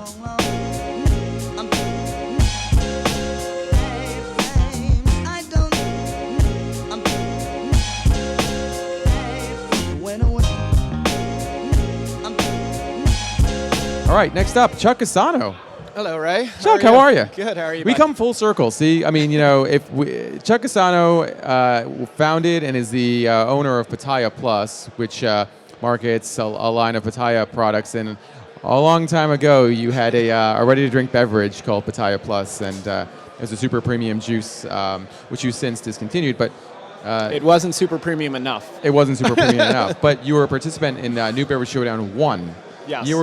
All right, next up, Chuck Casano. Hello, Ray. Chuck, how are you? Good. How are you? We come full circle. See, I mean, Chuck Casano founded and is the owner of Pitaya Plus, which markets a line of Pitaya products. And a long time ago, you had a ready-to-drink beverage called Pitaya Plus, and it was a super premium juice, which you since discontinued. But it wasn't super premium enough. It wasn't super premium enough. But you were a participant in New Beverage Showdown 1. Yes. You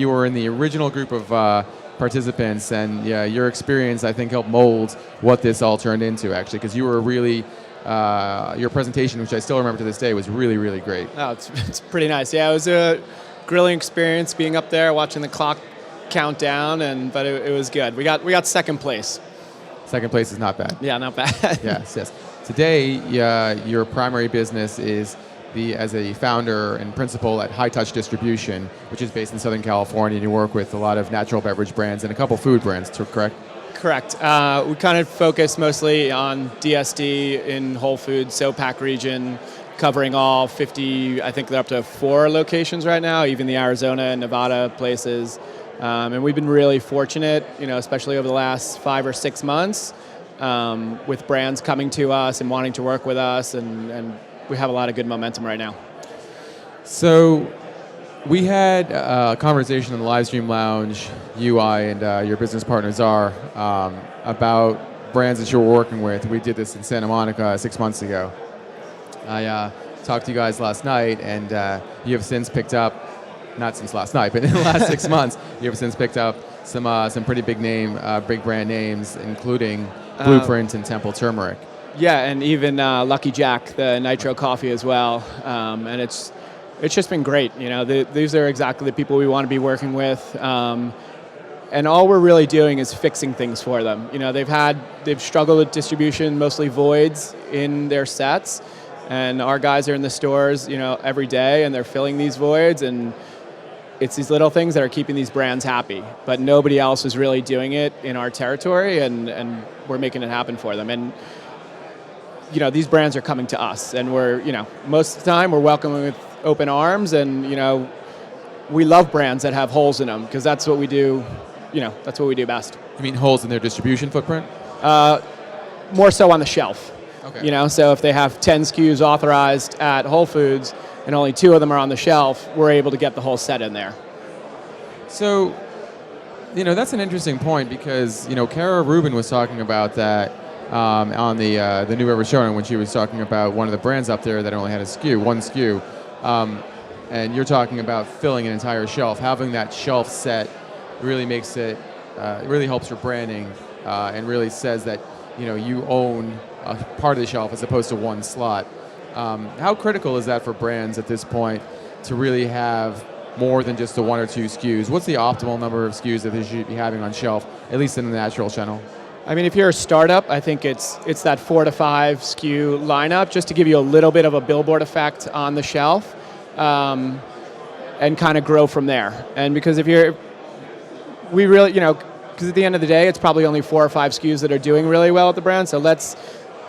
were in the original group of participants, and your experience, I think, helped mold what this all turned into, actually, because you were really, your presentation, which I still remember to this day, was really, really great. Oh, it's pretty nice. Yeah, it was a grilling experience being up there, watching the clock count down, but it was good. We got second place. Second place is not bad. Yeah, not bad. Yes. Today, your primary business is as a founder and principal at High Touch Distribution, which is based in Southern California, and you work with a lot of natural beverage brands and a couple food brands, correct? Correct. We kind of focus mostly on DSD in Whole Foods, SoPac region, covering all 50, I think they're up to 4 locations right now, even the Arizona and Nevada places. And we've been really fortunate, especially over the last 5 or 6 months, with brands coming to us and wanting to work with us, and we have a lot of good momentum right now. So we had a conversation in the Livestream Lounge, UI and your business partners are, about brands that you're working with. We did this in Santa Monica 6 months ago. I talked to you guys last night, and you have since picked up, not since last night, but in the last 6 months, you have since picked up some pretty big brand names, including Blueprint and Temple Turmeric. Yeah, and even Lucky Jack, the nitro coffee as well, and it's just been great. These are exactly the people we want to be working with, and all we're really doing is fixing things for them. They've struggled with distribution, mostly voids in their sets, and our guys are in the stores, every day, and they're filling these voids, and it's these little things that are keeping these brands happy. But nobody else is really doing it in our territory, and we're making it happen for them. And these brands are coming to us, and we're, most of the time we're welcoming with open arms, and, we love brands that have holes in them, because that's what we do, that's what we do best. You mean holes in their distribution footprint? More so on the shelf. Okay. So if they have 10 SKUs authorized at Whole Foods, and only 2 of them are on the shelf, we're able to get the whole set in there. So, that's an interesting point, because, Kara Rubin was talking about that on the New Beverage Showdown when she was talking about one of the brands up there that only had one SKU. And you're talking about filling an entire shelf. Having that shelf set really makes it really helps your branding, and really says that you own a part of the shelf as opposed to one slot. How critical is that for brands at this point to really have more than just the 1 or 2 SKUs? What's the optimal number of SKUs that they should be having on shelf, at least in the natural channel? I mean, if you're a startup, I think it's that 4 to 5 SKU lineup, just to give you a little bit of a billboard effect on the shelf, and kind of grow from there. And because because at the end of the day, it's probably only 4 or 5 SKUs that are doing really well at the brand. So let's,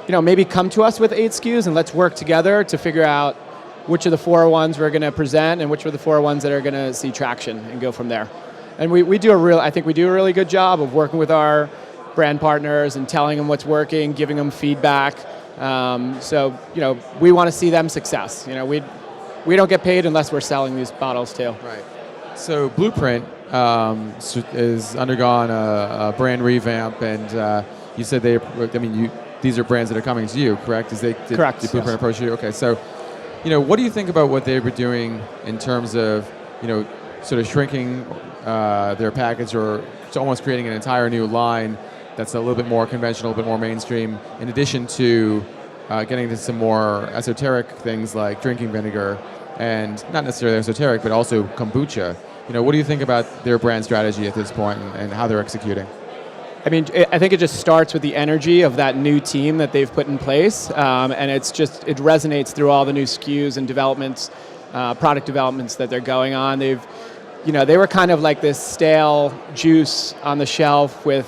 maybe come to us with 8 SKUs, and let's work together to figure out which of the 4 ones we're going to present and which are the 4 ones that are going to see traction, and go from there. And I think we do a really good job of working with our brand partners and telling them what's working, giving them feedback. So we want to see them success. We don't get paid unless we're selling these bottles too. Right. So Blueprint has undergone a brand revamp, and you said these are brands that are coming to you, correct? Correct. Did Blueprint approach you? Okay. So, what do you think about what they were doing in terms of, sort of shrinking their package, or almost creating an entire new line that's a little bit more conventional, a bit more mainstream, in addition to getting into some more esoteric things like drinking vinegar, and not necessarily esoteric, but also kombucha. What do you think about their brand strategy at this point, and how they're executing? I mean, I think it just starts with the energy of that new team that they've put in place, and it resonates through all the new SKUs and developments, product developments that they're going on. They've they were kind of like this stale juice on the shelf with,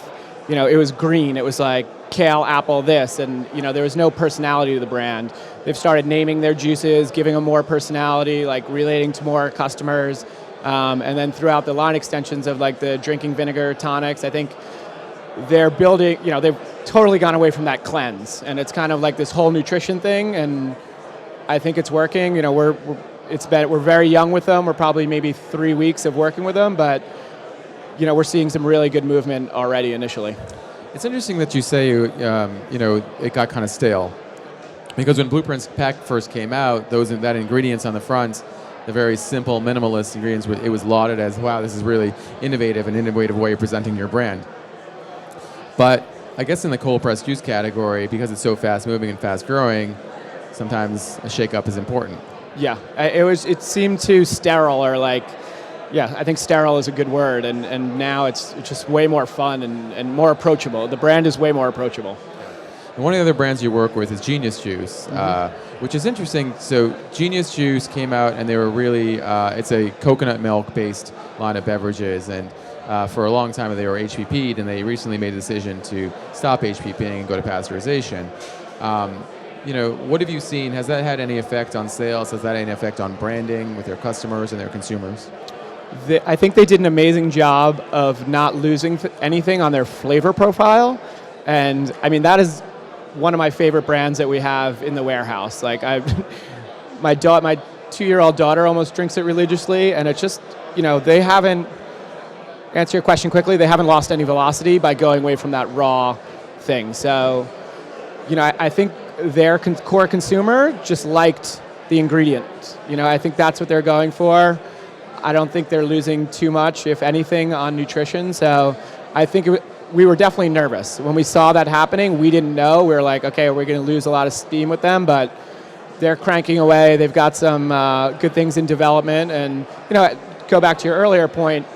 it was green. It was like kale, apple, this, and there was no personality to the brand. They've started naming their juices, giving them more personality, like relating to more customers, and then throughout the line extensions of like the drinking vinegar tonics, I think they're building, they've totally gone away from that cleanse, and it's kind of like this whole nutrition thing, and I think it's working. We're very young with them. We're probably maybe 3 weeks of working with them, but we're seeing some really good movement already initially. It's interesting that you say it got kind of stale, because when Blueprint's pack first came out, that ingredients on the front, the very simple minimalist ingredients, it was lauded as, wow, this is really innovative, an innovative way of presenting your brand. But I guess in the cold pressed juice category, because it's so fast moving and fast growing, sometimes a shake-up is important. Yeah, it seemed too sterile, or like, yeah, I think sterile is a good word, and now it's just way more fun and more approachable. The brand is way more approachable. And one of the other brands you work with is Genius Juice, which is interesting. So Genius Juice came out, and they were really, it's a coconut milk-based line of beverages, and for a long time they were HPP'd, and they recently made a decision to stop HPPing and go to pasteurization. What have you seen? Has that had any effect on sales? Has that had any effect on branding with their customers and their consumers? I think they did an amazing job of not losing anything on their flavor profile, and I mean that is one of my favorite brands that we have in the warehouse. Like my 2-year-old daughter almost drinks it religiously, and it's just they haven't. Answer your question quickly. They haven't lost any velocity by going away from that raw thing. So, I think their core consumer just liked the ingredient. I think that's what they're going for. I don't think they're losing too much, if anything, on nutrition. So I think we were definitely nervous. When we saw that happening, we didn't know. We were like, okay, we're going to lose a lot of steam with them, but they're cranking away. They've got some good things in development. And, go back to your earlier point,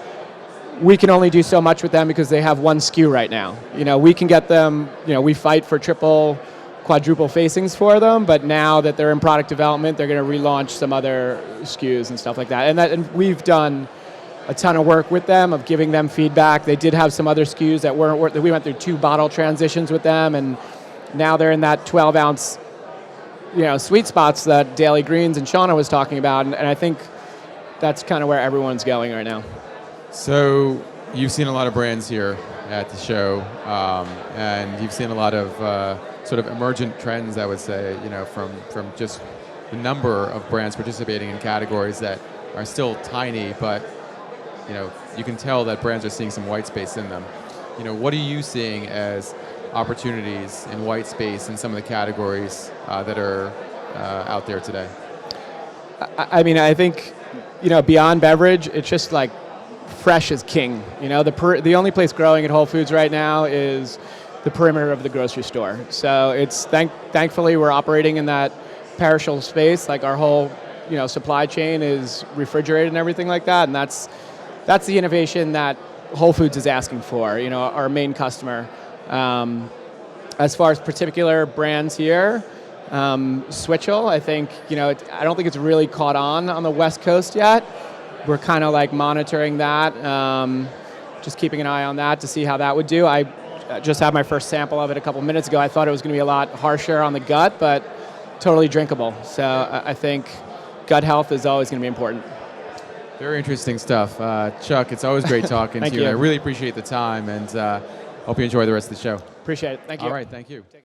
we can only do so much with them because they have one SKU right now. We can get them, we fight for triple, quadruple facings for them, but now that they're in product development, they're going to relaunch some other SKUs and stuff like that. And we've done a ton of work with them of giving them feedback. They did have some other SKUs that weren't, we went through 2 bottle transitions with them, and now they're in that 12-ounce, sweet spots that Daily Greens and Shauna was talking about, and I think that's kind of where everyone's going right now. So you've seen a lot of brands here at the show, and you've seen a lot of sort of emergent trends, I would say, from just the number of brands participating in categories that are still tiny, but you can tell that brands are seeing some white space in them. What are you seeing as opportunities in white space in some of the categories that are out there today? I mean, I think, beyond beverage, it's just like fresh is king. The only place growing at Whole Foods right now is the perimeter of the grocery store. So it's thankfully we're operating in that perishable space. Like our whole supply chain is refrigerated and everything like that, and that's the innovation that Whole Foods is asking for. Our main customer. As far as particular brands here, Switchel, I think I don't think it's really caught on the West Coast yet. We're kind of like monitoring that, just keeping an eye on that to see how that would do. I just had my first sample of it a couple minutes ago. I thought it was going to be a lot harsher on the gut, but totally drinkable. So I think gut health is always going to be important. Very interesting stuff. Chuck, it's always great talking to you. I really appreciate the time, and hope you enjoy the rest of the show. Appreciate it. Thank you. All right, thank you.